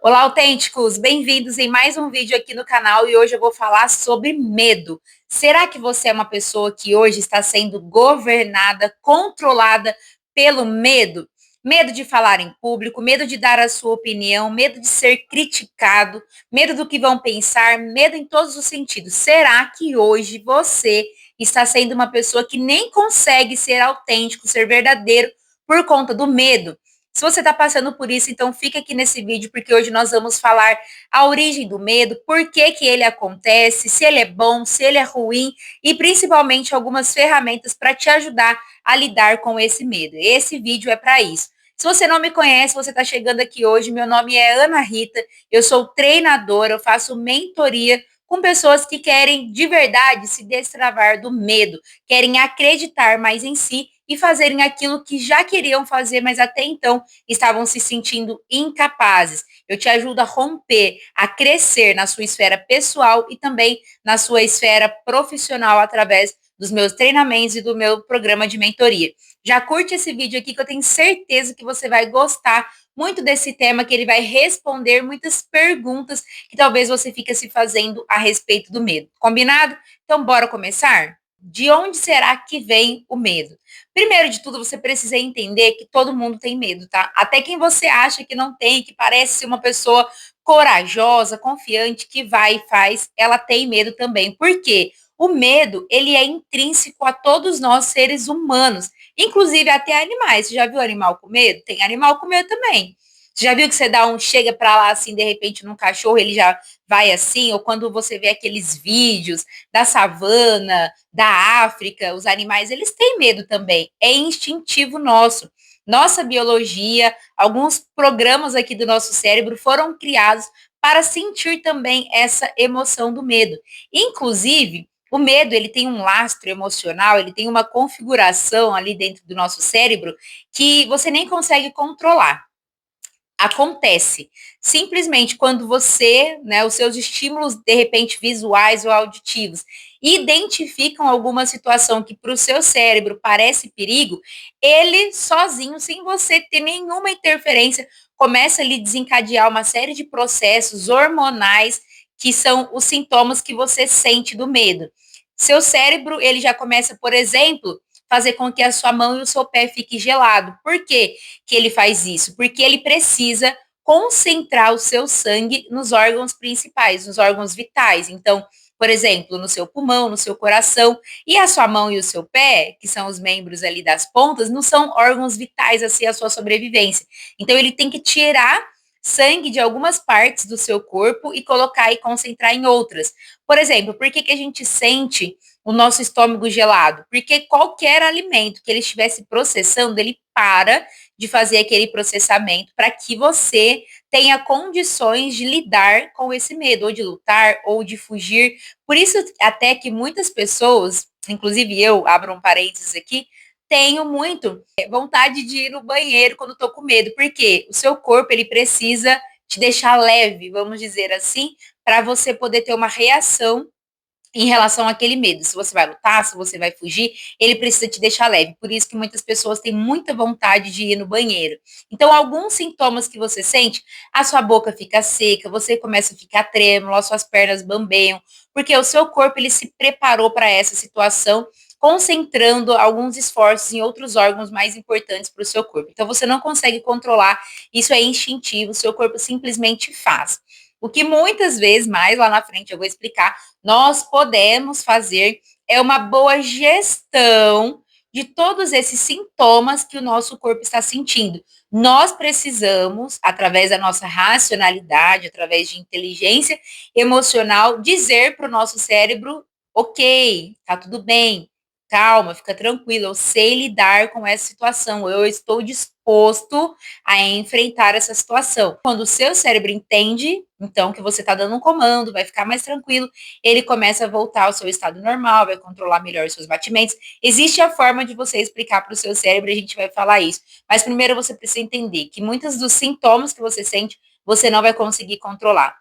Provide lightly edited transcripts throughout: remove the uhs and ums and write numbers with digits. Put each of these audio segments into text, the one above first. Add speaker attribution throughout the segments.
Speaker 1: Olá, autênticos! Bem-vindos em mais um vídeo aqui no canal e hoje eu vou falar sobre medo. Será que você é uma pessoa que hoje está sendo governada, controlada pelo medo? Medo de falar em público, medo de dar a sua opinião, medo de ser criticado, medo do que vão pensar, medo em todos os sentidos. Será que hoje você está sendo uma pessoa que nem consegue ser autêntico, ser verdadeiro por conta do medo? Se você está passando por isso, então fica aqui nesse vídeo, porque hoje nós vamos falar a origem do medo, por que que ele acontece, se ele é bom, se ele é ruim e principalmente algumas ferramentas para te ajudar a lidar com esse medo. Esse vídeo é para isso. Se você não me conhece, você está chegando aqui hoje, meu nome é Ana Rita, eu sou treinadora, eu faço mentoria com pessoas que querem de verdade se destravar do medo, querem acreditar mais em si e fazerem aquilo que já queriam fazer, mas até então estavam se sentindo incapazes. Eu te ajudo a romper, a crescer na sua esfera pessoal e também na sua esfera profissional através dos meus treinamentos e do meu programa de mentoria. Já curte esse vídeo aqui que eu tenho certeza que você vai gostar muito desse tema, que ele vai responder muitas perguntas que talvez você fique se fazendo a respeito do medo. Combinado? Então bora começar? De onde será que vem o medo? Primeiro de tudo, você precisa entender que todo mundo tem medo, tá? Até quem você acha que não tem, que parece ser uma pessoa corajosa, confiante, que vai e faz, ela tem medo também. Por quê? O medo, ele é intrínseco a todos nós seres humanos, inclusive até animais. Você já viu animal com medo? Tem animal com medo também. Você já viu que você dá chega pra lá assim, de repente, num cachorro, ele já vai assim, ou quando você vê aqueles vídeos da savana, da África, os animais, eles têm medo também. É instintivo nosso. Nossa biologia, alguns programas aqui do nosso cérebro foram criados para sentir também essa emoção do medo. Inclusive, o medo, ele tem um lastro emocional, ele tem uma configuração ali dentro do nosso cérebro que você nem consegue controlar. Acontece simplesmente quando você, né, os seus estímulos, de repente, visuais ou auditivos, identificam alguma situação que para o seu cérebro parece perigo, ele sozinho, sem você ter nenhuma interferência, começa a lhe desencadear uma série de processos hormonais que são os sintomas que você sente do medo. Seu cérebro, ele já começa, por exemplo, fazer com que a sua mão e o seu pé fiquem gelados. Por quê que ele faz isso? Porque ele precisa concentrar o seu sangue nos órgãos principais, nos órgãos vitais. Então, por exemplo, no seu pulmão, no seu coração, e a sua mão e o seu pé, que são os membros ali das pontas, não são órgãos vitais assim a sua sobrevivência. Então, ele tem que tirar sangue de algumas partes do seu corpo e colocar e concentrar em outras. Por exemplo, por que que a gente sente o nosso estômago gelado? Porque qualquer alimento que ele estivesse processando, ele para de fazer aquele processamento para que você tenha condições de lidar com esse medo, ou de lutar, ou de fugir. Por isso, até que muitas pessoas, inclusive eu, abro um parênteses aqui, tenho muito vontade de ir no banheiro quando estou com medo, porque o seu corpo, ele precisa te deixar leve, vamos dizer assim, para você poder ter uma reação em relação àquele medo. Se você vai lutar, se você vai fugir, ele precisa te deixar leve. Por isso que muitas pessoas têm muita vontade de ir no banheiro. Então, alguns sintomas que você sente, a sua boca fica seca, você começa a ficar trêmulo, as suas pernas bambeiam, porque o seu corpo ele se preparou para essa situação, concentrando alguns esforços em outros órgãos mais importantes para o seu corpo. Então, você não consegue controlar, isso é instintivo, o seu corpo simplesmente faz. O que muitas vezes, mais lá na frente eu vou explicar, nós podemos fazer é uma boa gestão de todos esses sintomas que o nosso corpo está sentindo. Nós precisamos, através da nossa racionalidade, através de inteligência emocional, dizer para o nosso cérebro: ok, tá tudo bem, calma, fica tranquilo, eu sei lidar com essa situação, eu estou disposto a enfrentar essa situação. Quando o seu cérebro entende, então, que você está dando um comando, vai ficar mais tranquilo, ele começa a voltar ao seu estado normal, vai controlar melhor os seus batimentos. Existe a forma de você explicar para o seu cérebro, a gente vai falar isso. Mas primeiro você precisa entender que muitos dos sintomas que você sente, você não vai conseguir controlar.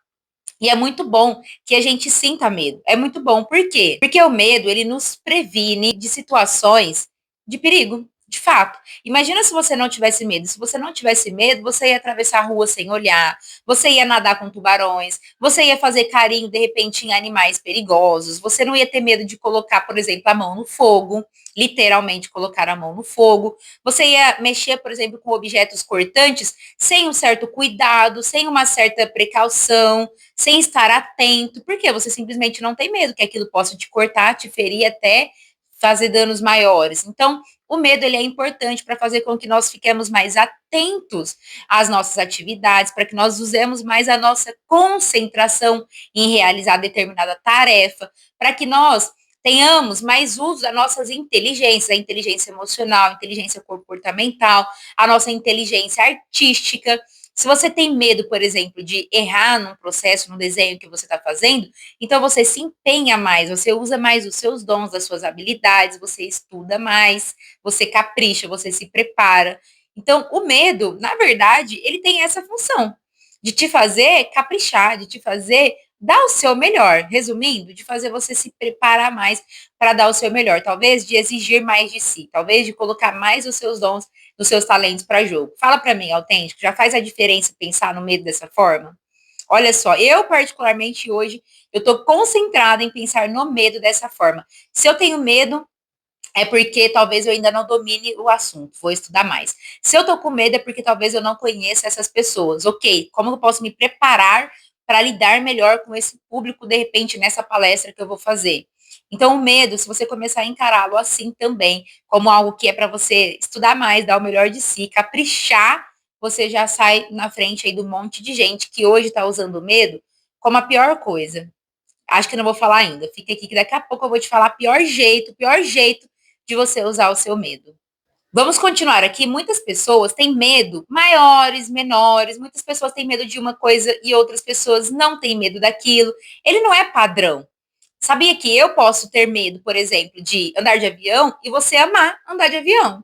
Speaker 1: E é muito bom que a gente sinta medo. É muito bom. Por quê? Porque o medo, ele nos previne de situações de perigo. De fato. Imagina se você não tivesse medo. Se você não tivesse medo, você ia atravessar a rua sem olhar, você ia nadar com tubarões, você ia fazer carinho, de repente, em animais perigosos, você não ia ter medo de colocar, por exemplo, a mão no fogo, literalmente colocar a mão no fogo. Você ia mexer, por exemplo, com objetos cortantes sem um certo cuidado, sem uma certa precaução, sem estar atento, porque você simplesmente não tem medo que aquilo possa te cortar, te ferir até fazer danos maiores. Então, o medo ele é importante para fazer com que nós fiquemos mais atentos às nossas atividades, para que nós usemos mais a nossa concentração em realizar determinada tarefa, para que nós tenhamos mais uso das nossas inteligências, a inteligência emocional, a inteligência comportamental, a nossa inteligência artística. Se você tem medo, por exemplo, de errar num processo, no desenho que você está fazendo, então você se empenha mais, você usa mais os seus dons, as suas habilidades, você estuda mais, você capricha, você se prepara. Então, o medo, na verdade, ele tem essa função de te fazer caprichar, de te fazer dar o seu melhor. Resumindo, de fazer você se preparar mais para dar o seu melhor. Talvez de exigir mais de si, talvez de colocar mais os seus dons, os seus talentos para jogo. Fala para mim, autêntico, já faz a diferença pensar no medo dessa forma? Olha só, eu particularmente hoje, eu estou concentrada em pensar no medo dessa forma. Se eu tenho medo, é porque talvez eu ainda não domine o assunto, vou estudar mais. Se eu tô com medo, é porque talvez eu não conheça essas pessoas. Ok, como eu posso me preparar para lidar melhor com esse público, de repente, nessa palestra que eu vou fazer? Então, o medo, se você começar a encará-lo assim também, como algo que é para você estudar mais, dar o melhor de si, caprichar, você já sai na frente aí do monte de gente que hoje está usando o medo como a pior coisa. Acho que não vou falar ainda. Fica aqui que daqui a pouco eu vou te falar o pior jeito de você usar o seu medo. Vamos continuar aqui. Muitas pessoas têm medo, maiores, menores. Muitas pessoas têm medo de uma coisa e outras pessoas não têm medo daquilo. Ele não é padrão. Sabia que eu posso ter medo, por exemplo, de andar de avião e você amar andar de avião?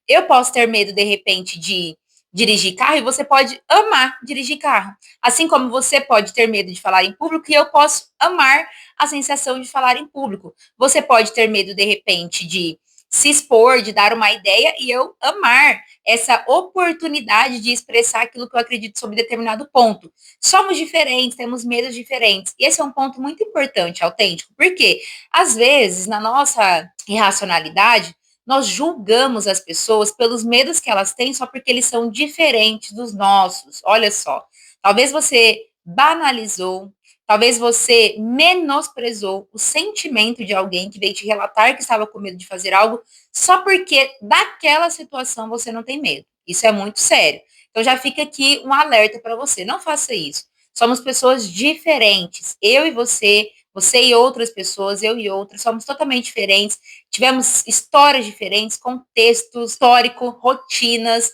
Speaker 1: Eu posso ter medo, de repente, de dirigir carro e você pode amar dirigir carro. Assim como você pode ter medo de falar em público e eu posso amar a sensação de falar em público. Você pode ter medo, de repente, de se expor, de dar uma ideia e eu amar essa oportunidade de expressar aquilo que eu acredito sobre determinado ponto. Somos diferentes, temos medos diferentes. E esse é um ponto muito importante, autêntico, porque às vezes, na nossa irracionalidade, nós julgamos as pessoas pelos medos que elas têm só porque eles são diferentes dos nossos. Olha só, talvez você banalizou, talvez você menosprezou o sentimento de alguém que veio te relatar que estava com medo de fazer algo só porque daquela situação você não tem medo. Isso é muito sério. Então já fica aqui um alerta para você, não faça isso. Somos pessoas diferentes, eu e você e outras pessoas, eu e outras, somos totalmente diferentes, tivemos histórias diferentes, contextos histórico, rotinas,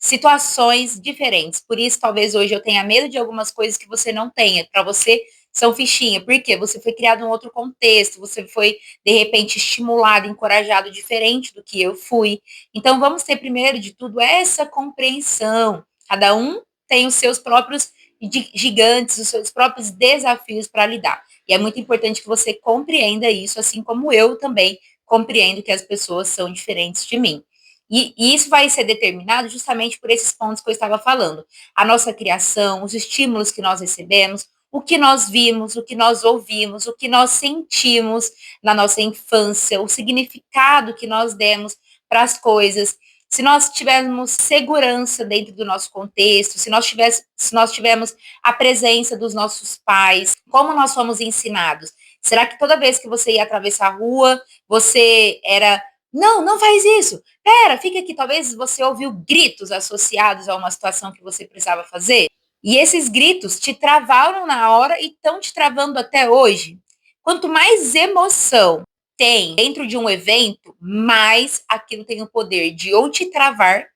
Speaker 1: situações diferentes. Por isso, talvez hoje eu tenha medo de algumas coisas que você não tenha. Para você, são fichinha. Por quê? Você foi criado em um outro contexto, você foi, de repente, estimulado, encorajado diferente do que eu fui. Então, vamos ter, primeiro de tudo, essa compreensão. Cada um tem os seus próprios gigantes, os seus próprios desafios para lidar. E é muito importante que você compreenda isso, assim como eu também compreendo que as pessoas são diferentes de mim. E isso vai ser determinado justamente por esses pontos que eu estava falando. A nossa criação, os estímulos que nós recebemos, o que nós vimos, o que nós ouvimos, o que nós sentimos na nossa infância, o significado que nós demos para as coisas. Se nós tivermos segurança dentro do nosso contexto, se nós tivermos a presença dos nossos pais, como nós fomos ensinados. Será que toda vez que você ia atravessar a rua, você era não, não faz isso. Pera, fica aqui. Talvez você ouviu gritos associados a uma situação que você precisava fazer. E esses gritos te travaram na hora e estão te travando até hoje. Quanto mais emoção tem dentro de um evento, mais aquilo tem o poder de ou te travar,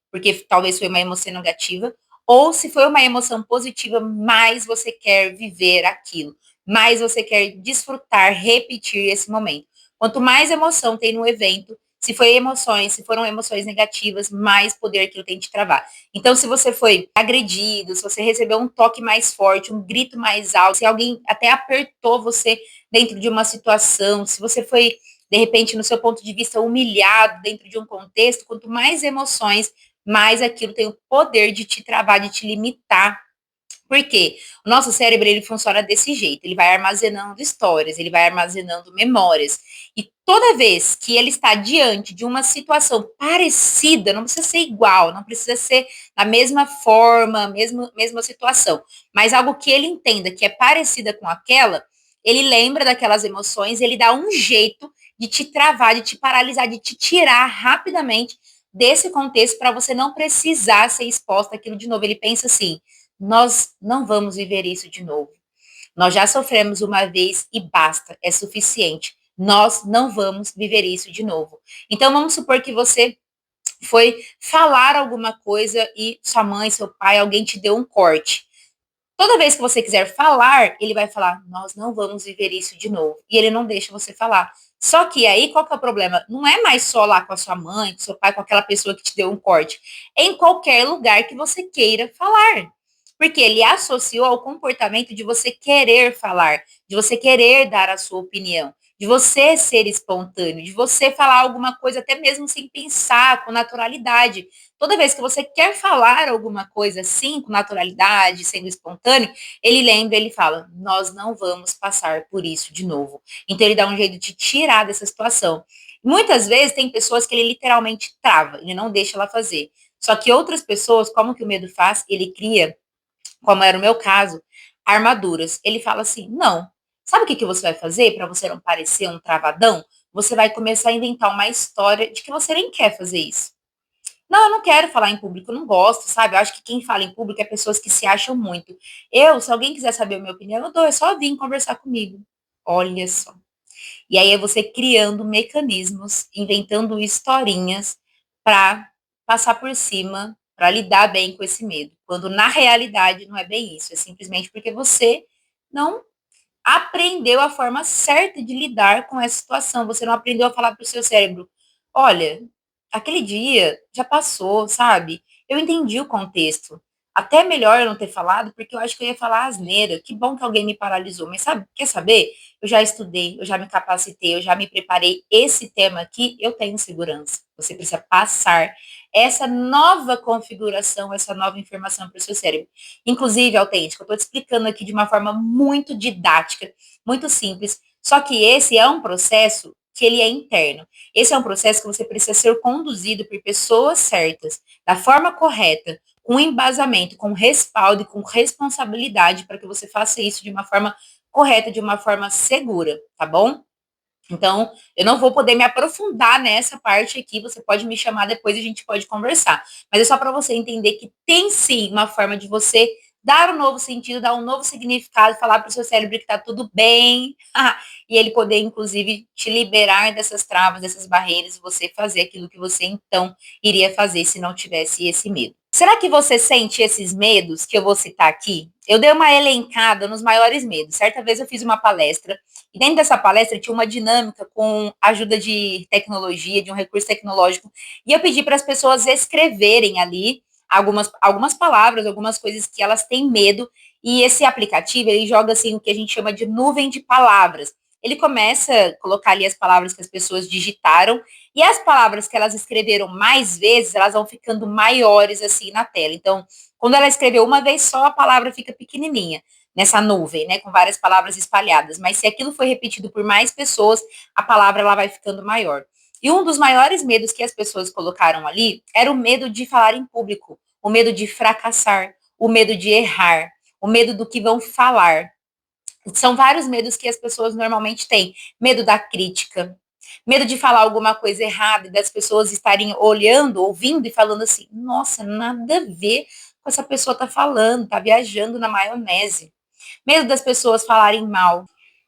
Speaker 1: porque talvez foi uma emoção negativa, ou se foi uma emoção positiva, mais você quer viver aquilo, mais você quer desfrutar, repetir esse momento. Quanto mais emoção tem no evento, se foram emoções negativas, mais poder aquilo tem de travar. Então, se você foi agredido, se você recebeu um toque mais forte, um grito mais alto, se alguém até apertou você dentro de uma situação, se você foi, de repente, no seu ponto de vista, humilhado dentro de um contexto, quanto mais emoções, mais aquilo tem o poder de te travar, de te limitar. Por quê? O nosso cérebro, ele funciona desse jeito, ele vai armazenando histórias, ele vai armazenando memórias, e toda vez que ele está diante de uma situação parecida, não precisa ser igual, não precisa ser da mesma forma, mesma situação, mas algo que ele entenda que é parecida com aquela, ele lembra daquelas emoções, ele dá um jeito de te travar, de te paralisar, de te tirar rapidamente desse contexto para você não precisar ser exposta àquilo de novo. Ele pensa assim: nós não vamos viver isso de novo. Nós já sofremos uma vez e basta, é suficiente. Nós não vamos viver isso de novo. Então, vamos supor que você foi falar alguma coisa e sua mãe, seu pai, alguém te deu um corte. Toda vez que você quiser falar, ele vai falar: nós não vamos viver isso de novo. E ele não deixa você falar. Só que aí, qual que é o problema? Não é mais só lá com a sua mãe, com seu pai, com aquela pessoa que te deu um corte. É em qualquer lugar que você queira falar. Porque ele associou ao comportamento de você querer falar, de você querer dar a sua opinião, de você ser espontâneo, de você falar alguma coisa até mesmo sem pensar, com naturalidade. Toda vez que você quer falar alguma coisa assim, com naturalidade, sendo espontâneo, ele lembra, ele fala: nós não vamos passar por isso de novo. Então ele dá um jeito de tirar dessa situação. Muitas vezes tem pessoas que ele literalmente trava, ele não deixa ela fazer. Só que outras pessoas, como que o medo faz? Ele cria, como era o meu caso, armaduras. Ele fala assim: não, sabe o que você vai fazer para você não parecer um travadão? Você vai começar a inventar uma história de que você nem quer fazer isso. Não, eu não quero falar em público, eu não gosto, sabe? Eu acho que quem fala em público é pessoas que se acham muito. Se alguém quiser saber a minha opinião, eu dou, é só vir conversar comigo. Olha só. E aí é você criando mecanismos, inventando historinhas para passar por cima, para lidar bem com esse medo. Quando na realidade não é bem isso, é simplesmente porque você não aprendeu a forma certa de lidar com essa situação. Você não aprendeu a falar para o seu cérebro: olha, aquele dia já passou, sabe? Eu entendi o contexto. Até melhor eu não ter falado, porque eu acho que eu ia falar asneira. Que bom que alguém me paralisou. Mas sabe, quer saber? Eu já estudei, eu já me capacitei, eu já me preparei. Esse tema aqui, eu tenho segurança. Você precisa passar essa nova configuração, essa nova informação para o seu cérebro. Inclusive, autêntico, eu estou te explicando aqui de uma forma muito didática, muito simples. Só que esse é um processo que ele é interno. Esse é um processo que você precisa ser conduzido por pessoas certas, da forma correta, com embasamento, com respaldo e com responsabilidade para que você faça isso de uma forma correta, de uma forma segura, tá bom? Então, eu não vou poder me aprofundar nessa parte aqui, você pode me chamar depois e a gente pode conversar. Mas é só para você entender que tem sim uma forma de você dar um novo sentido, dar um novo significado, falar para o seu cérebro que está tudo bem, e ele poder, inclusive, te liberar dessas travas, dessas barreiras, e você fazer aquilo que você, então, iria fazer se não tivesse esse medo. Será que você sente esses medos que eu vou citar aqui? Eu dei uma elencada nos maiores medos. Certa vez eu fiz uma palestra e dentro dessa palestra tinha uma dinâmica com a ajuda de tecnologia, de um recurso tecnológico, e eu pedi para as pessoas escreverem ali algumas palavras, algumas coisas que elas têm medo, e esse aplicativo, ele joga assim o que a gente chama de nuvem de palavras. Ele começa a colocar ali as palavras que as pessoas digitaram, e as palavras que elas escreveram mais vezes, elas vão ficando maiores assim na tela. Então, quando ela escreveu uma vez só, a palavra fica pequenininha nessa nuvem, né, com várias palavras espalhadas. Mas se aquilo foi repetido por mais pessoas, a palavra ela vai ficando maior. E um dos maiores medos que as pessoas colocaram ali era o medo de falar em público, o medo de fracassar, o medo de errar, o medo do que vão falar. São vários medos que as pessoas normalmente têm. Medo da crítica, medo de falar alguma coisa errada e das pessoas estarem olhando, ouvindo e falando assim: nossa, nada a ver com essa pessoa tá falando, tá viajando na maionese. Medo das pessoas falarem mal.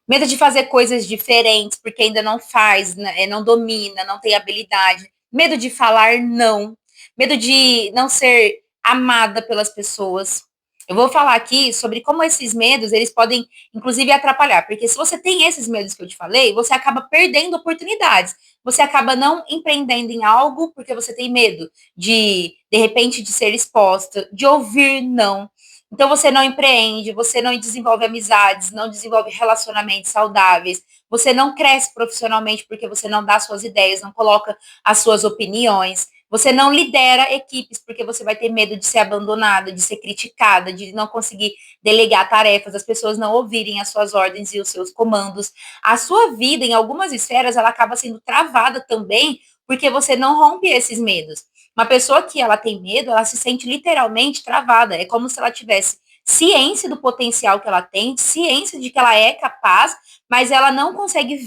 Speaker 1: Medo de fazer coisas diferentes, porque ainda não faz, né, não domina, não tem habilidade. Medo de falar não. Medo de não ser amada pelas pessoas. Eu vou falar aqui sobre como esses medos, eles podem, inclusive, atrapalhar. Porque se você tem esses medos que eu te falei, você acaba perdendo oportunidades. Você acaba não empreendendo em algo porque você tem medo de repente, de ser exposta, de ouvir não. Então você não empreende, você não desenvolve amizades, não desenvolve relacionamentos saudáveis, você não cresce profissionalmente porque você não dá suas ideias, não coloca as suas opiniões, você não lidera equipes porque você vai ter medo de ser abandonada, de ser criticada, de não conseguir delegar tarefas, as pessoas não ouvirem as suas ordens e os seus comandos. A sua vida, em algumas esferas, ela acaba sendo travada também porque você não rompe esses medos. Uma pessoa que ela tem medo, ela se sente literalmente travada. É como se ela tivesse ciência do potencial que ela tem, ciência de que ela é capaz, mas ela não consegue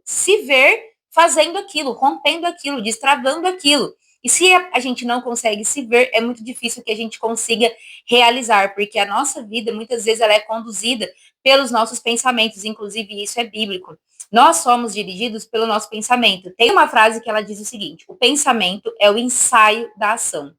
Speaker 1: se ver fazendo aquilo, rompendo aquilo, destravando aquilo. E se a gente não consegue se ver, é muito difícil que a gente consiga realizar, porque a nossa vida, muitas vezes, ela é conduzida pelos nossos pensamentos, inclusive isso é bíblico. Nós somos dirigidos pelo nosso pensamento. Tem uma frase que ela diz o seguinte: o pensamento é o ensaio da ação.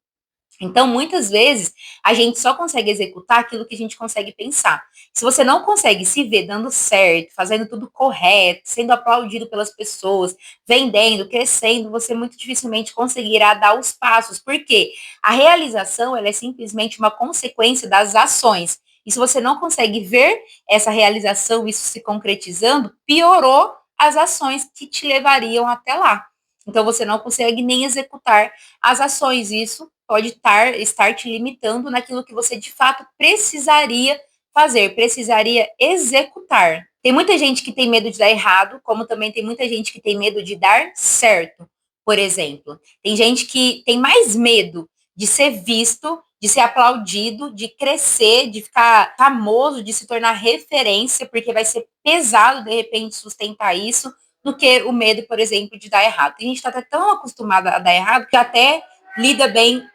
Speaker 1: Então, muitas vezes, a gente só consegue executar aquilo que a gente consegue pensar. Se você não consegue se ver dando certo, fazendo tudo correto, sendo aplaudido pelas pessoas, vendendo, crescendo, você muito dificilmente conseguirá dar os passos. Por quê? A realização, ela é simplesmente uma consequência das ações. E se você não consegue ver essa realização, isso se concretizando, piorou as ações que te levariam até lá. Então, você não consegue nem executar as ações. Isso pode estar te limitando naquilo que você de fato precisaria fazer, precisaria executar. Tem muita gente que tem medo de dar errado, como também tem muita gente que tem medo de dar certo, por exemplo. Tem gente que tem mais medo de ser visto, de ser aplaudido, de crescer, de ficar famoso, de se tornar referência, porque vai ser pesado, de repente, sustentar isso, do que o medo, por exemplo, de dar errado. A gente está tão acostumada a dar errado que até lida bem.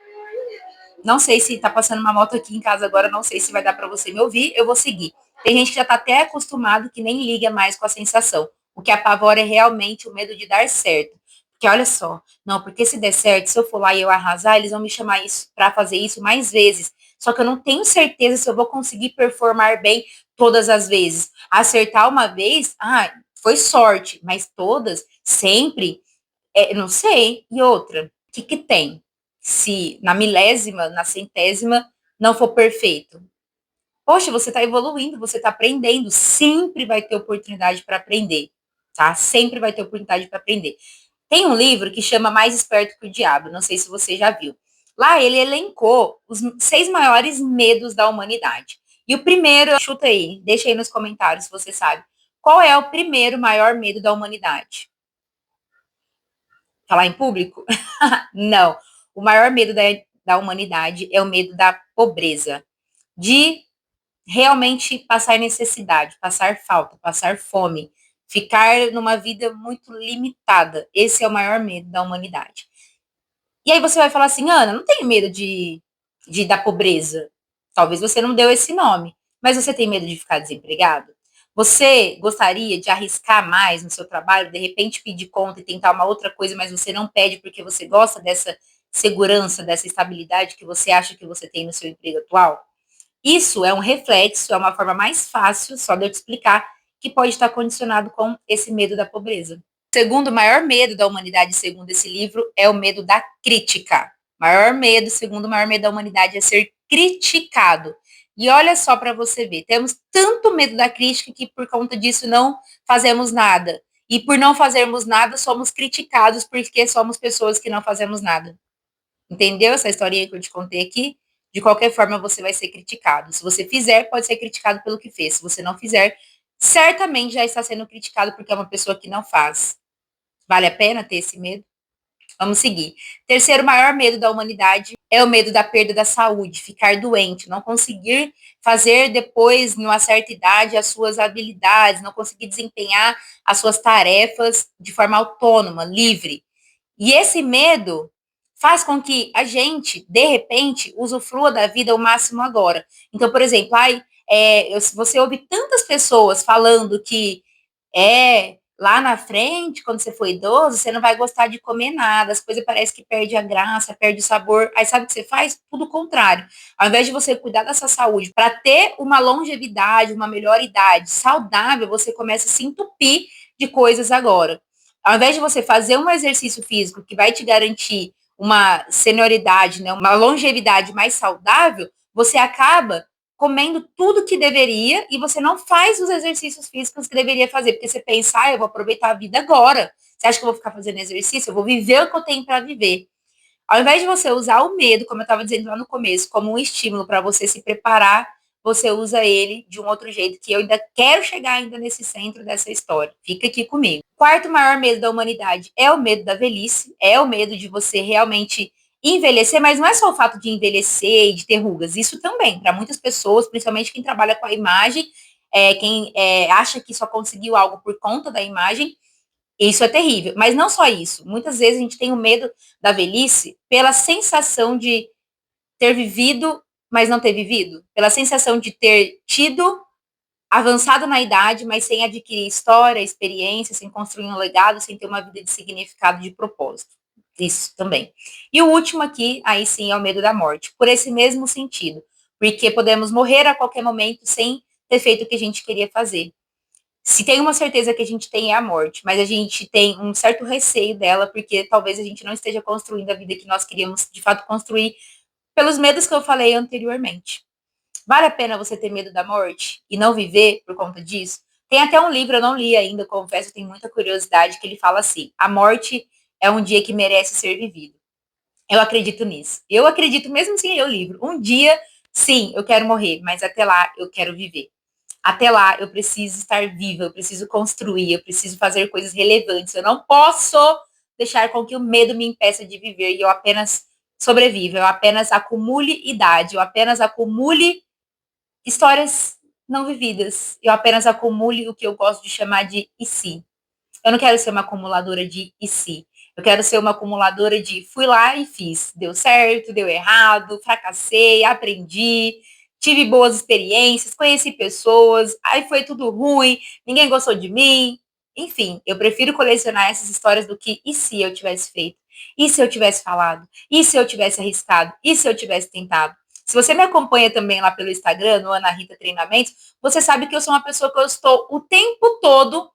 Speaker 1: Não sei se tá passando uma moto aqui em casa agora, não sei se vai dar para você me ouvir, eu vou seguir. Tem gente que já tá até acostumado que nem liga mais com a sensação. O que apavora é realmente o medo de dar certo. Porque olha só, não, porque se der certo, se eu for lá e eu arrasar, eles vão me chamar isso para fazer isso mais vezes. Só que eu não tenho certeza se eu vou conseguir performar bem todas as vezes. Acertar uma vez, foi sorte, mas todas, sempre, não sei. E outra, o que tem? Se na milésima, na centésima, não for perfeito. Poxa, você está evoluindo, você está aprendendo, sempre vai ter oportunidade para aprender, tá? Sempre vai ter oportunidade para aprender. Tem um livro que chama Mais Esperto que o Diabo, não sei se você já viu. Lá ele elencou os 6 maiores medos da humanidade. E o primeiro, chuta aí, deixa aí nos comentários se você sabe. Qual é o primeiro maior medo da humanidade? Falar em público? Não. O maior medo da humanidade é o medo da pobreza, de realmente passar necessidade, passar falta, passar fome, ficar numa vida muito limitada. Esse é o maior medo da humanidade. E aí você vai falar assim, Ana, não tenho medo de da pobreza. Talvez você não deu esse nome, mas você tem medo de ficar desempregado? Você gostaria de arriscar mais no seu trabalho, de repente pedir conta e tentar uma outra coisa, mas você não pede porque você gosta dessa segurança, dessa estabilidade que você acha que você tem no seu emprego atual? Isso é um reflexo, é uma forma mais fácil, só de eu te explicar, que pode estar condicionado com esse medo da pobreza. O segundo maior medo da humanidade, segundo esse livro, é o medo da crítica. Maior medo, segundo o maior medo da humanidade, é ser criticado. E olha só para você ver, temos tanto medo da crítica que por conta disso não fazemos nada. E por não fazermos nada, somos criticados porque somos pessoas que não fazemos nada. Entendeu essa historinha que eu te contei aqui? De qualquer forma, você vai ser criticado. Se você fizer, pode ser criticado pelo que fez. Se você não fizer, certamente já está sendo criticado porque é uma pessoa que não faz. Vale a pena ter esse medo? Vamos seguir. Terceiro maior medo da humanidade é o medo da perda da saúde, ficar doente, não conseguir fazer depois, numa certa idade, as suas habilidades, não conseguir desempenhar as suas tarefas de forma autônoma, livre. E esse medo faz com que a gente, de repente, usufrua da vida ao máximo agora. Então, por exemplo, você ouve tantas pessoas falando que lá na frente, quando você for idoso, você não vai gostar de comer nada, as coisas parecem que perde a graça, perde o sabor. Aí sabe o que você faz? Tudo o contrário. Ao invés de você cuidar da sua saúde para ter uma longevidade, uma melhor idade saudável, você começa a se entupir de coisas agora. Ao invés de você fazer um exercício físico que vai te garantir uma senioridade, né, uma longevidade mais saudável, você acaba comendo tudo que deveria e você não faz os exercícios físicos que deveria fazer, porque você pensa, eu vou aproveitar a vida agora. Você acha que eu vou ficar fazendo exercício? Eu vou viver o que eu tenho para viver. Ao invés de você usar o medo, como eu estava dizendo lá no começo, como um estímulo para você se preparar, você usa ele de um outro jeito, que eu ainda quero chegar ainda nesse centro dessa história. Fica aqui comigo. Quarto maior medo da humanidade é o medo da velhice, é o medo de você realmente envelhecer, mas não é só o fato de envelhecer e de ter rugas, isso também, para muitas pessoas, principalmente quem trabalha com a imagem, quem acha que só conseguiu algo por conta da imagem, isso é terrível. Mas não só isso. Muitas vezes a gente tem o medo da velhice pela sensação de ter vivido, mas não ter vivido. Pela sensação de ter tido, avançado na idade, mas sem adquirir história, experiência, sem construir um legado, sem ter uma vida de significado, de propósito. Isso também. E o último aqui, aí sim, é o medo da morte. Por esse mesmo sentido. Porque podemos morrer a qualquer momento sem ter feito o que a gente queria fazer. Se tem uma certeza que a gente tem é a morte, mas a gente tem um certo receio dela, porque talvez a gente não esteja construindo a vida que nós queríamos de fato construir pelos medos que eu falei anteriormente. Vale a pena você ter medo da morte e não viver por conta disso? Tem até um livro, eu não li ainda, confesso, tenho muita curiosidade, que ele fala assim: a morte é um dia que merece ser vivido. Eu acredito nisso. Eu acredito mesmo sem ler o livro. Um dia, sim, eu quero morrer, mas até lá eu quero viver. Até lá, eu preciso estar viva, eu preciso construir, eu preciso fazer coisas relevantes. Eu não posso deixar com que o medo me impeça de viver e eu apenas sobreviva, eu apenas acumule idade, eu apenas acumule histórias não vividas, eu apenas acumule o que eu gosto de chamar de e se. Eu não quero ser uma acumuladora de e se. Eu quero ser uma acumuladora de fui lá e fiz. Deu certo, deu errado, fracassei, aprendi, tive boas experiências, conheci pessoas, aí foi tudo ruim, ninguém gostou de mim. Enfim, eu prefiro colecionar essas histórias do que e se eu tivesse feito? E se eu tivesse falado? E se eu tivesse arriscado? E se eu tivesse tentado? Se você me acompanha também lá pelo Instagram, no Ana Rita Treinamentos, você sabe que eu sou uma pessoa que eu estou o tempo todo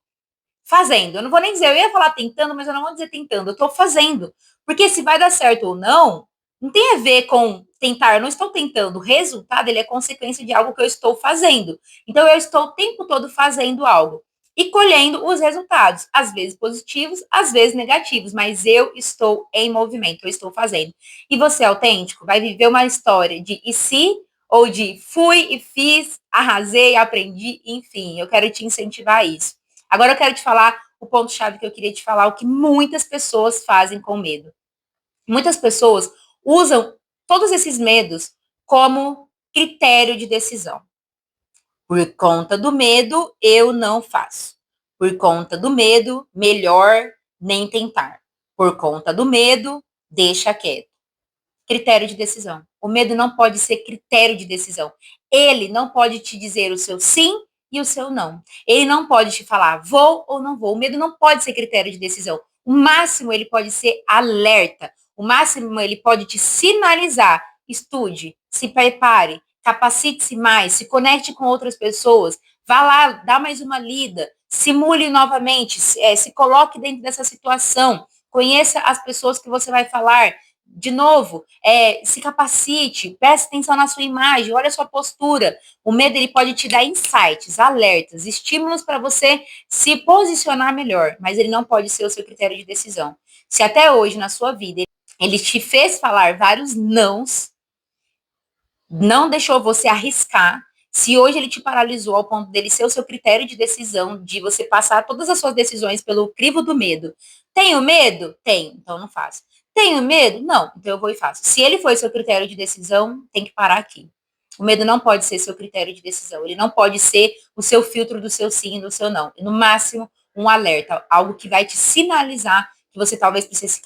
Speaker 1: fazendo. Eu não vou nem dizer, eu ia falar tentando, mas eu não vou dizer tentando, eu estou fazendo. Porque se vai dar certo ou não, não tem a ver com tentar, eu não estou tentando. O resultado, ele é consequência de algo que eu estou fazendo. Então, eu estou o tempo todo fazendo algo e colhendo os resultados, às vezes positivos, às vezes negativos, mas eu estou em movimento, eu estou fazendo. E você, autêntico, vai viver uma história de e se, ou de fui e fiz, arrasei, aprendi, enfim, eu quero te incentivar a isso. Agora eu quero te falar o ponto-chave que eu queria te falar, o que muitas pessoas fazem com medo. Muitas pessoas usam todos esses medos como critério de decisão. Por conta do medo, eu não faço. Por conta do medo, melhor nem tentar. Por conta do medo, deixa quieto. Critério de decisão. O medo não pode ser critério de decisão. Ele não pode te dizer o seu sim e o seu não. Ele não pode te falar vou ou não vou. O medo não pode ser critério de decisão. O máximo ele pode ser alerta. O máximo ele pode te sinalizar. Estude, se prepare, capacite-se mais, se conecte com outras pessoas, vá lá, dá mais uma lida, simule novamente, se coloque dentro dessa situação, conheça as pessoas que você vai falar, de novo, se capacite, preste atenção na sua imagem, olha a sua postura. O medo ele pode te dar insights, alertas, estímulos para você se posicionar melhor, mas ele não pode ser o seu critério de decisão. Se até hoje na sua vida ele te fez falar vários nãos, não deixou você arriscar, se hoje ele te paralisou ao ponto dele ser o seu critério de decisão, de você passar todas as suas decisões pelo crivo do medo. Tenho medo? Tenho, então não faço. Tenho medo? Não, então eu vou e faço. Se ele foi seu critério de decisão, tem que parar aqui. O medo não pode ser seu critério de decisão, ele não pode ser o seu filtro do seu sim e do seu não. No máximo, um alerta, algo que vai te sinalizar que você talvez precise se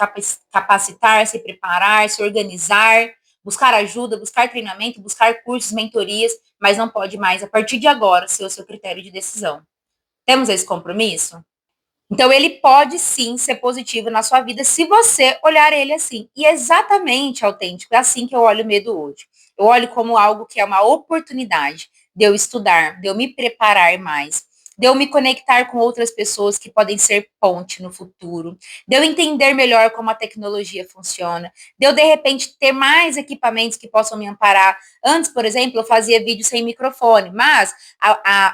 Speaker 1: capacitar, se preparar, se organizar, buscar ajuda, buscar treinamento, buscar cursos, mentorias, mas não pode mais, a partir de agora, ser o seu critério de decisão. Temos esse compromisso? Então, ele pode sim ser positivo na sua vida se você olhar ele assim. E é exatamente autêntico, é assim que eu olho o medo hoje. Eu olho como algo que é uma oportunidade de eu estudar, de eu me preparar mais, de eu me conectar com outras pessoas que podem ser ponte no futuro, de eu entender melhor como a tecnologia funciona, de repente, ter mais equipamentos que possam me amparar. Antes, por exemplo, eu fazia vídeo sem microfone, mas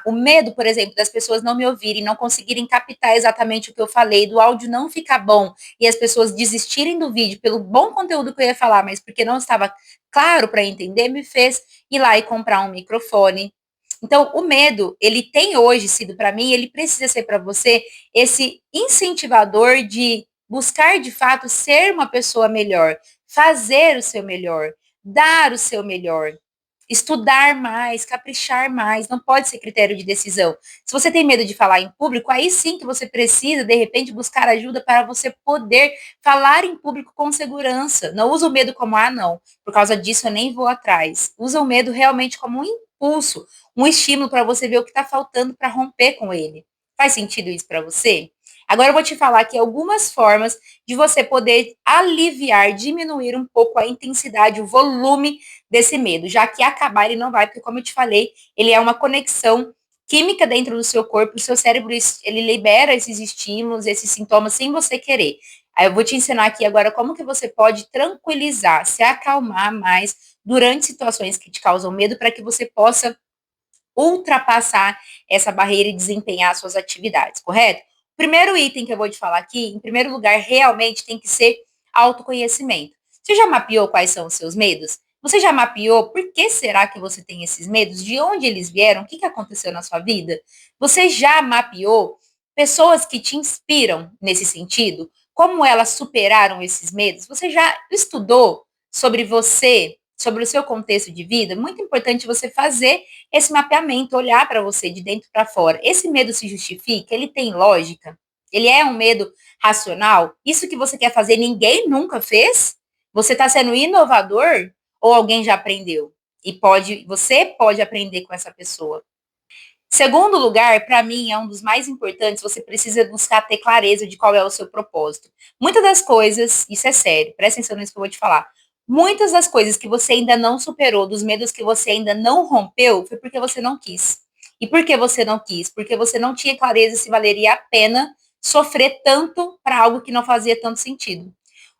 Speaker 1: o medo, por exemplo, das pessoas não me ouvirem, não conseguirem captar exatamente o que eu falei, do áudio não ficar bom e as pessoas desistirem do vídeo pelo bom conteúdo que eu ia falar, mas porque não estava claro para entender, me fez ir lá e comprar um microfone. Então, o medo, ele tem hoje sido para mim, ele precisa ser para você esse incentivador de buscar de fato ser uma pessoa melhor, fazer o seu melhor, dar o seu melhor, estudar mais, caprichar mais, não pode ser critério de decisão. Se você tem medo de falar em público, aí sim que você precisa, de repente, buscar ajuda para você poder falar em público com segurança. Não usa o medo como, ah, não, por causa disso eu nem vou atrás. Usa o medo realmente como um impulso, um estímulo para você ver o que está faltando para romper com ele. Faz sentido isso para você? Agora eu vou te falar aqui algumas formas de você poder aliviar, diminuir um pouco a intensidade, o volume desse medo, já que acabar ele não vai, porque como eu te falei, ele é uma conexão química dentro do seu corpo, o seu cérebro, ele libera esses estímulos, esses sintomas sem você querer. Aí eu vou te ensinar aqui agora como que você pode tranquilizar, se acalmar mais durante situações que te causam medo, para que você possa ultrapassar essa barreira e desempenhar suas atividades, correto? O primeiro item que eu vou te falar aqui, em primeiro lugar, realmente tem que ser autoconhecimento. Você já mapeou quais são os seus medos? Você já mapeou por que será que você tem esses medos? De onde eles vieram? O que aconteceu na sua vida? Você já mapeou pessoas que te inspiram nesse sentido? Como elas superaram esses medos? Você já estudou sobre você, sobre o seu contexto de vida? Muito importante você fazer esse mapeamento, olhar para você de dentro para fora. Esse medo se justifica? Ele tem lógica? Ele é um medo racional? Isso que você quer fazer, ninguém nunca fez? Você está sendo inovador ou alguém já aprendeu? E você pode aprender com essa pessoa. Segundo lugar, para mim, é um dos mais importantes, você precisa buscar ter clareza de qual é o seu propósito. Muitas das coisas, isso é sério, presta atenção nisso que eu vou te falar. Muitas das coisas que você ainda não superou, dos medos que você ainda não rompeu, foi porque você não quis. E por que você não quis? Porque você não tinha clareza se valeria a pena sofrer tanto para algo que não fazia tanto sentido.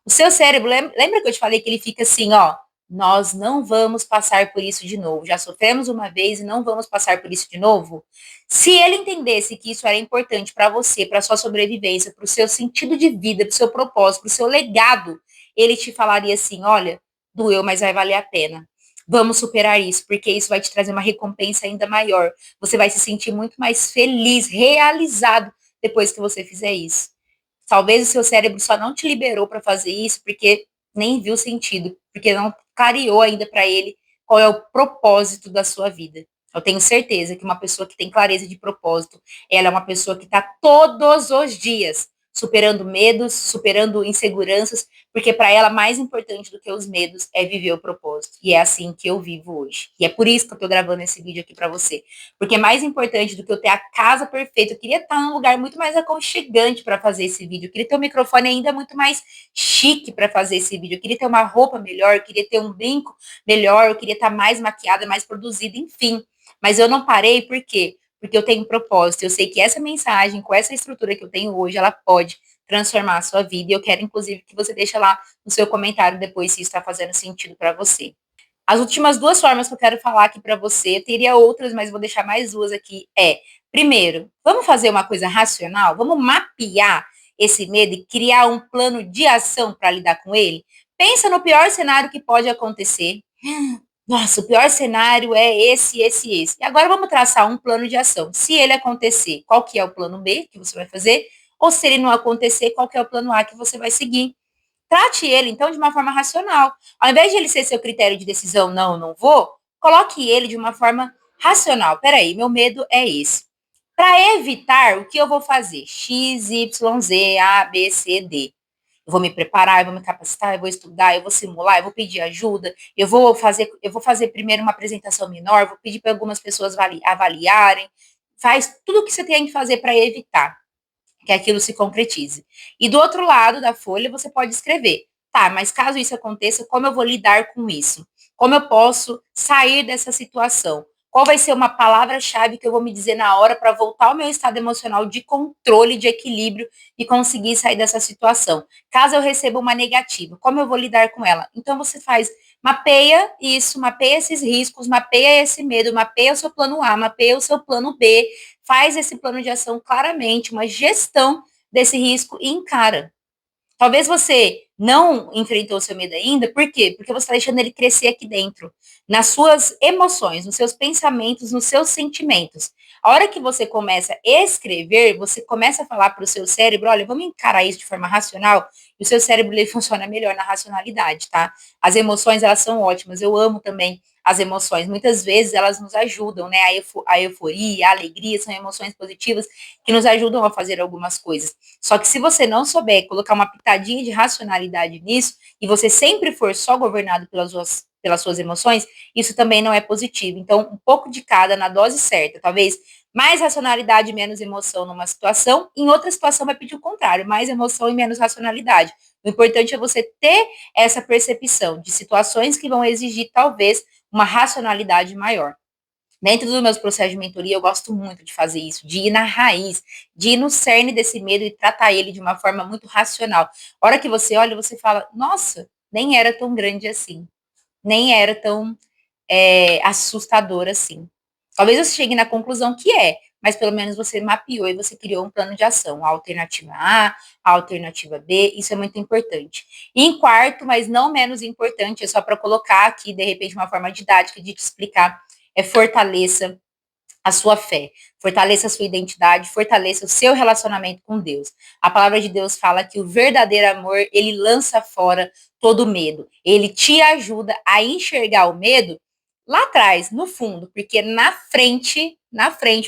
Speaker 1: O seu cérebro, lembra que eu te falei que ele fica assim, ó, nós não vamos passar por isso de novo. Já sofremos uma vez e não vamos passar por isso de novo? Se ele entendesse que isso era importante para você, para sua sobrevivência, para o seu sentido de vida, para o seu propósito, para o seu legado, ele te falaria assim: olha, doeu, mas vai valer a pena. Vamos superar isso, porque isso vai te trazer uma recompensa ainda maior. Você vai se sentir muito mais feliz, realizado depois que você fizer isso. Talvez o seu cérebro só não te liberou para fazer isso porque nem viu sentido, porque não clareou ainda para ele qual é o propósito da sua vida. Eu tenho certeza que uma pessoa que tem clareza de propósito, ela é uma pessoa que está todos os dias superando medos, superando inseguranças, porque para ela mais importante do que os medos é viver o propósito. E é assim que eu vivo hoje. E é por isso que eu estou gravando esse vídeo aqui para você. Porque mais importante do que eu ter a casa perfeita, eu queria estar num lugar muito mais aconchegante para fazer esse vídeo. Eu queria ter um microfone ainda muito mais chique para fazer esse vídeo. Eu queria ter uma roupa melhor, eu queria ter um brinco melhor, eu queria estar mais maquiada, mais produzida, enfim. Mas eu não parei, por quê? Porque eu tenho um propósito. Eu sei que essa mensagem, com essa estrutura que eu tenho hoje, ela pode transformar a sua vida. E eu quero, inclusive, que você deixe lá no seu comentário depois se isso está fazendo sentido para você. As últimas duas formas que eu quero falar aqui para você, teria outras, mas vou deixar mais duas aqui, primeiro, vamos fazer uma coisa racional? Vamos mapear esse medo e criar um plano de ação para lidar com ele? Pensa no pior cenário que pode acontecer. Nossa, o pior cenário é esse. E agora vamos traçar um plano de ação. Se ele acontecer, qual que é o plano B que você vai fazer? Ou se ele não acontecer, qual que é o plano A que você vai seguir? Trate ele, então, de uma forma racional. Ao invés de ele ser seu critério de decisão, não, não vou, coloque ele de uma forma racional. Peraí, meu medo é esse. Para evitar, o que eu vou fazer? X, Y, Z, A, B, C, D. Eu vou me preparar, eu vou me capacitar, eu vou estudar, eu vou simular, eu vou pedir ajuda, eu vou fazer primeiro uma apresentação menor, vou pedir para algumas pessoas avaliarem. Faz tudo o que você tem que fazer para evitar que aquilo se concretize. E do outro lado da folha, você pode escrever, tá, mas caso isso aconteça, como eu vou lidar com isso? Como eu posso sair dessa situação? Qual vai ser uma palavra-chave que eu vou me dizer na hora para voltar ao meu estado emocional de controle, de equilíbrio e conseguir sair dessa situação? Caso eu receba uma negativa, como eu vou lidar com ela? Então você faz, mapeia isso, mapeia esses riscos, mapeia esse medo, mapeia o seu plano A, mapeia o seu plano B, faz esse plano de ação claramente, uma gestão desse risco e encara. Talvez você não enfrentou o seu medo ainda, por quê? Porque você está deixando ele crescer aqui dentro, nas suas emoções, nos seus pensamentos, nos seus sentimentos. A hora que você começa a escrever, você começa a falar para o seu cérebro, olha, vamos encarar isso de forma racional, e o seu cérebro ele funciona melhor na racionalidade, tá? As emoções, elas são ótimas, eu amo também as emoções. Muitas vezes elas nos ajudam, né? A euforia, a alegria são emoções positivas que nos ajudam a fazer algumas coisas. Só que se você não souber colocar uma pitadinha de racionalidade nisso, e você sempre for só governado pelas suas emoções, isso também não é positivo. Então, um pouco de cada na dose certa. Talvez mais racionalidade e menos emoção numa situação, em outra situação vai pedir o contrário, mais emoção e menos racionalidade. O importante é você ter essa percepção de situações que vão exigir, talvez, uma racionalidade maior. Dentro dos meus processos de mentoria, eu gosto muito de fazer isso, de ir na raiz, de ir no cerne desse medo e tratar ele de uma forma muito racional. A hora que você olha, você fala, nossa, nem era tão grande assim, nem era tão assustador assim. Talvez você chegue na conclusão que é, mas pelo menos você mapeou e você criou um plano de ação, a alternativa A, a alternativa B, isso é muito importante. E em quarto, mas não menos importante, é só para colocar aqui, de repente, uma forma didática de te explicar, é fortaleça a sua fé, fortaleça a sua identidade, fortaleça o seu relacionamento com Deus. A palavra de Deus fala que o verdadeiro amor, ele lança fora todo medo. Ele te ajuda a enxergar o medo lá atrás, no fundo, porque na frente,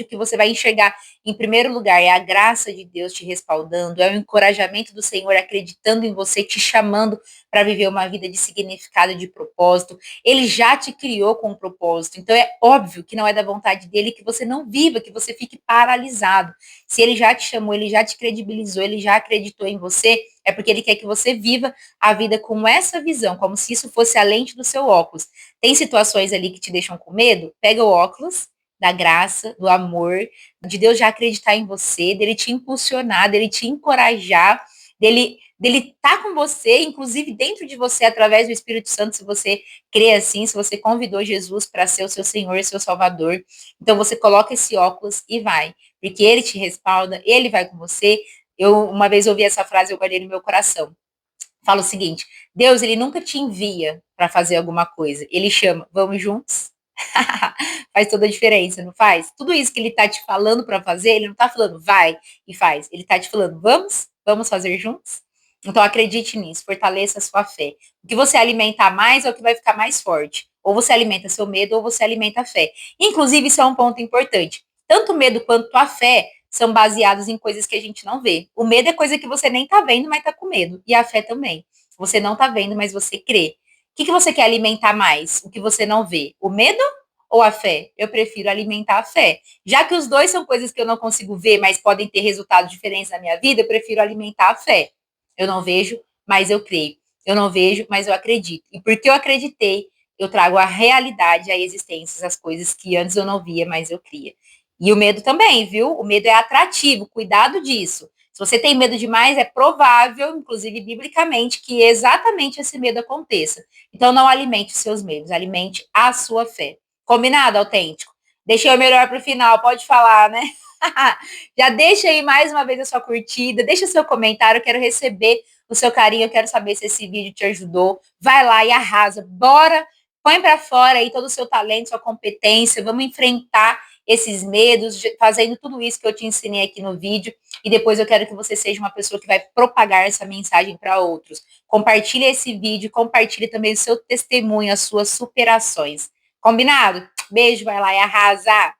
Speaker 1: o que você vai enxergar em primeiro lugar é a graça de Deus te respaldando, é o encorajamento do Senhor acreditando em você, te chamando para viver uma vida de significado, de propósito. Ele já te criou com um propósito, então é óbvio que não é da vontade dele que você não viva, que você fique paralisado. Se ele já te chamou, ele já te credibilizou, ele já acreditou em você, é porque ele quer que você viva a vida com essa visão, como se isso fosse a lente do seu óculos. Tem situações ali que te deixam com medo? Pega o óculos da graça, do amor, de Deus já acreditar em você, dele te impulsionar, dele te encorajar, dele tá com você, inclusive dentro de você, através do Espírito Santo, se você crê assim, se você convidou Jesus para ser o seu Senhor e seu Salvador. Então você coloca esse óculos e vai, porque ele te respalda, ele vai com você. Eu uma vez ouvi essa frase, eu guardei no meu coração. Fala o seguinte: Deus, ele nunca te envia para fazer alguma coisa. Ele chama, vamos juntos? Faz toda a diferença, não faz? Tudo isso que ele tá te falando para fazer, ele não tá falando vai e faz. Ele tá te falando, vamos? Vamos fazer juntos? Então acredite nisso, fortaleça a sua fé. O que você alimentar mais é o que vai ficar mais forte. Ou você alimenta seu medo, ou você alimenta a fé. Inclusive, isso é um ponto importante. Tanto o medo quanto a fé são baseados em coisas que a gente não vê. O medo é coisa que você nem tá vendo, mas tá com medo. E a fé também. Você não tá vendo, mas você crê. O que você quer alimentar mais? O que você não vê? O medo ou a fé? Eu prefiro alimentar a fé. Já que os dois são coisas que eu não consigo ver, mas podem ter resultados diferentes na minha vida, eu prefiro alimentar a fé. Eu não vejo, mas eu creio. Eu não vejo, mas eu acredito. E porque eu acreditei, eu trago a realidade, a existência, as coisas que antes eu não via, mas eu cria. E o medo também, viu? O medo é atrativo, cuidado disso. Se você tem medo demais, é provável, inclusive biblicamente, que exatamente esse medo aconteça. Então não alimente os seus medos, alimente a sua fé. Combinado, autêntico? Deixei o melhor para o final, pode falar, né? Já deixa aí mais uma vez a sua curtida, deixa o seu comentário, eu quero receber o seu carinho, eu quero saber se esse vídeo te ajudou. Vai lá e arrasa, bora, põe para fora aí todo o seu talento, sua competência, vamos enfrentar esses medos, fazendo tudo isso que eu te ensinei aqui no vídeo, e depois eu quero que você seja uma pessoa que vai propagar essa mensagem para outros. Compartilhe esse vídeo, compartilhe também o seu testemunho, as suas superações. Combinado? Beijo, vai lá e arrasa!